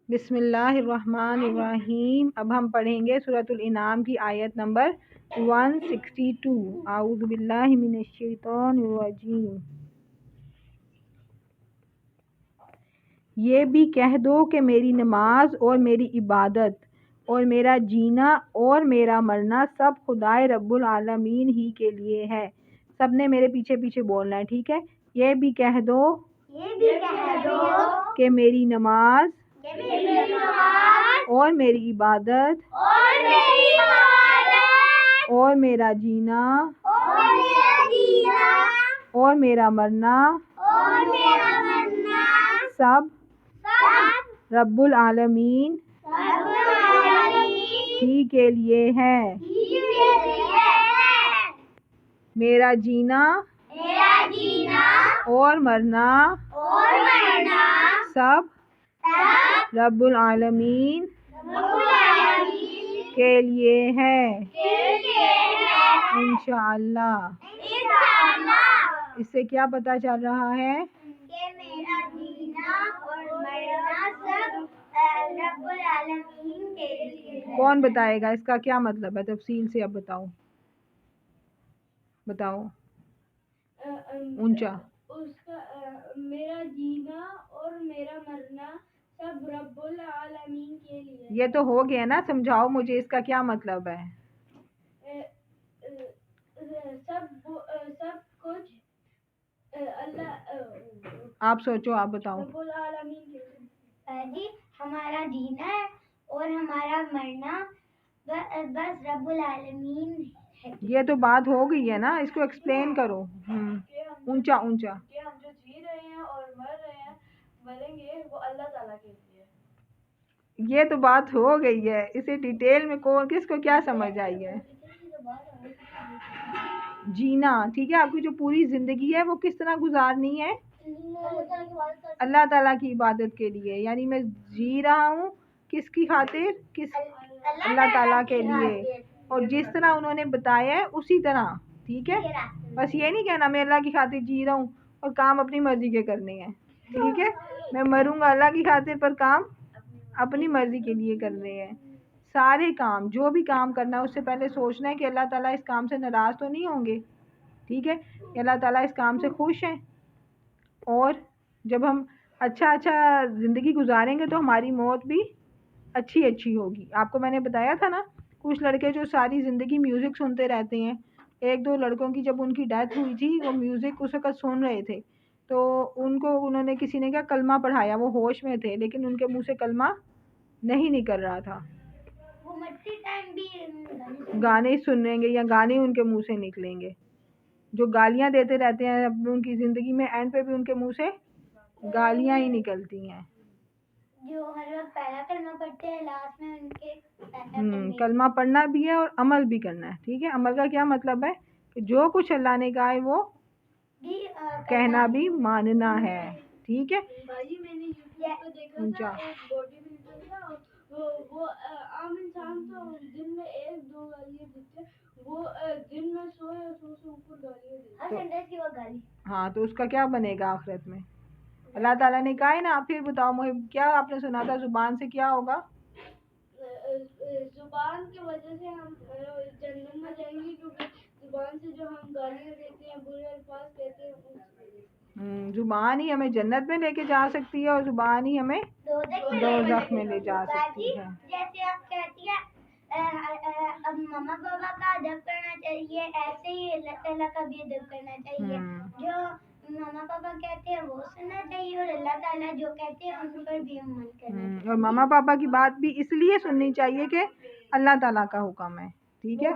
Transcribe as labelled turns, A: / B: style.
A: بسم اللہ الرحمن الرحیم۔ اب ہم پڑھیں گے سورۃ الانعام کی آیت نمبر 162۔ اعوذ باللہ من الشیطان الرجیم۔ یہ بھی کہہ دو کہ میری نماز اور میری عبادت اور میرا جینا اور میرا مرنا سب خدائے رب العالمین ہی کے لیے ہے۔ سب نے میرے پیچھے پیچھے بولنا ہے، ٹھیک ہے؟ یہ بھی کہہ دو کہ میری نماز اور میری عبادت اور میرا جینا اور میرا مرنا سب رب العالمین ہی کے لیے ہے۔ میرا جینا اور مرنا سب رب العالمین کے لیے ہے، انشاءاللہ۔ اس سے کیا پتہ چل رہا ہے؟
B: کہ میرا جینا اور مرنا سب رب العالمین کے لیے ہے۔
A: کون بتائے گا اس کا کیا مطلب ہے؟ تفصیل سے اب بتاؤ اونچا۔
C: اس کا میرا جینا اور میرا مرنا سب رب العالمین کے لیے۔
A: یہ تو ہو گیا نا، سمجھاؤ مجھے اس کا کیا مطلب ہے؟
C: سب کچھ اللہ،
A: آپ سوچو، آپ بتاؤ۔
C: رب العالمین کے لیے۔
B: جی ہمارا جینا ہے اور ہمارا مرنا بس رب العالمین ہے۔
A: یہ تو بات ہو گئی ہے نا، اس کو ایکسپلین کرو۔ اونچا اونچا۔
C: کہ ہم جو جی رہے ہیں اور مریں گے وہ اللہ تعالیٰ کے لیے۔
A: یہ تو بات ہو گئی ہے، اسے ڈیٹیل میں کس کو کیا سمجھ آئی ہے؟ جینا، ٹھیک ہے؟ آپ کی جو پوری زندگی ہے وہ کس طرح گزارنی ہے؟ اللہ تعالیٰ کی عبادت کے لیے، یعنی میں جی رہا ہوں کس کی خاطر؟ اللہ تعالیٰ کے لیے، اور جس طرح انہوں نے بتایا ہے اسی طرح، ٹھیک ہے؟ بس یہ نہیں کہنا میں اللہ کی خاطر جی رہا ہوں اور کام اپنی مرضی کے کرنے ہیں، ٹھیک ہے؟ میں مروں گا اللہ کی خاطر پر کام اپنی مرضی کے لیے کرنے ہیں۔ سارے کام، جو بھی کام کرنا ہے اس سے پہلے سوچنا ہے کہ اللہ تعالیٰ اس کام سے ناراض تو نہیں ہوں گے، ٹھیک ہے؟ کہ اللہ تعالیٰ اس کام سے خوش ہیں، اور جب ہم اچھا زندگی گزاریں گے تو ہماری موت بھی اچھی ہوگی۔ آپ کو میں نے بتایا تھا نا، کچھ لڑکے جو ساری زندگی میوزک سنتے رہتے ہیں، ایک دو لڑکوں کی جب ان کی ڈیتھ ہوئی تھی، وہ میوزک اس وقت سن رہے تھے تو انہوں نے کسی نے کیا کلمہ پڑھایا، وہ ہوش میں تھے لیکن ان کے منہ سے کلمہ نہیں نکل رہا تھا۔
B: وہ مرتے ٹائم بھی
A: گانے سنیں گے یا گانے ان کے منہ سے نکلیں گے، جو گالیاں دیتے رہتے ہیں ان کی زندگی میں، اینڈ پہ بھی ان کے منہ سے گالیاں ہی نکلتی ہیں۔
B: جو ہر وقت پہلا کلمہ پڑھتے ہیں لاسٹ میں ان کے
A: کلمہ پڑھنا بھی ہے اور عمل بھی کرنا ہے، ٹھیک ہے؟ عمل کا کیا مطلب ہے؟ کہ جو کچھ اللہ نے کہا ہے وہ کہنا بھی ماننا ہے، ٹھیک ہے؟
C: باجی میں نے یوٹیوب پہ دیکھا تھا، ایک باڈی بلڈر تھا، وہ عام انسان تو دن میں 1-2 گالیاں دیتے، وہ دن میں 100 یا 100 سے اوپر گالیاں دیتے۔
B: ہر سینٹنس کی وہ گالی۔
A: ہاں، تو اس کا کیا بنے گا آخرت میں؟ اللہ تعالیٰ نے کہا ہے نا، پھر بتاؤ محب، کیا آپ نے سنا تھا زبان سے کیا ہوگا؟
C: زبان کی وجہ سے ہم جنت میں جائیں گے، کیونکہ زبان سے جو ہم گالیاں دیتے ہیں، برے الفاظ کہتے ہیں،
A: زبان ہی ہمیں جنت میں لے کے جا سکتی ہے اور زبان ہی ہمیں دوزخ میں لے جا سکتی ہے۔
B: جیسے آپ کہتی ہیں اب ماما پاپا کا ادب کرنا چاہیے، ایسے ہی اللہ تعالیٰ کا بھی ادب کرنا چاہیے۔ جو ماما پاپا کہتے ہیں وہ سننا چاہیے، اور اللہ تعالیٰ جو کہتے ہیں ان پر بھی عمل کرنا چاہیے۔
A: اور ماما پاپا کی بات بھی اس لیے سننی چاہیے کہ اللہ تعالیٰ کا حکم ہے، ٹھیک ہے؟